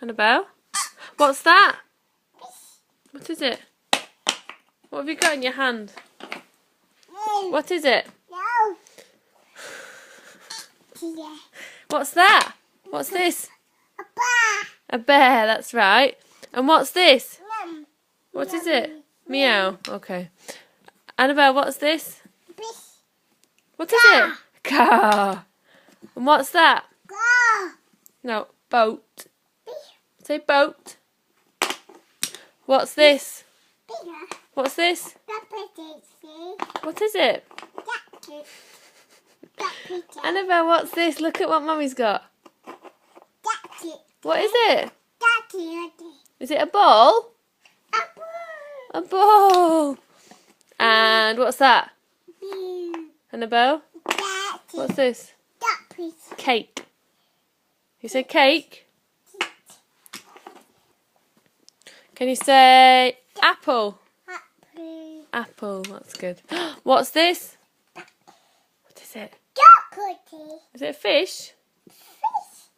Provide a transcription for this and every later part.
Annabelle? What's that? What is it? What have you got in your hand? What is it? What's that? What's this? A bear. A bear, that's right. And what's this? Mum. What is it? Meow. Okay. Annabelle, what's this? What is it? Car. And what's that? Car. No, boat. Say boat. What's this? What's this? What is it? Annabelle, what's this? Look at what Mummy's got. What is it? Is it a ball? A ball. And what's that? Annabelle? What's this? Cake. You say cake? Can you say apple? Apple, that's good. What's this? What is it? Is it a fish?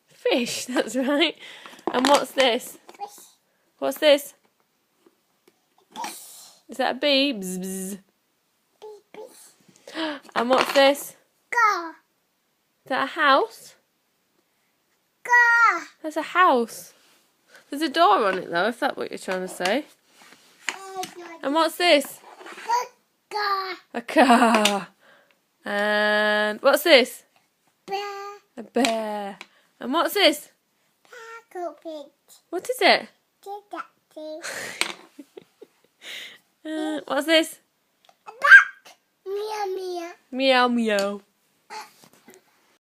Fish, that's right. And what's this? What's this? Is that a bee? Bzz, bzz. And what's this? Is that a house? That's a house. There's a door on it though, if that's what you're trying to say. And what's this? A car. And what's this? A bear. And what's this? What is it? What's this? Meow meow. Meow meow.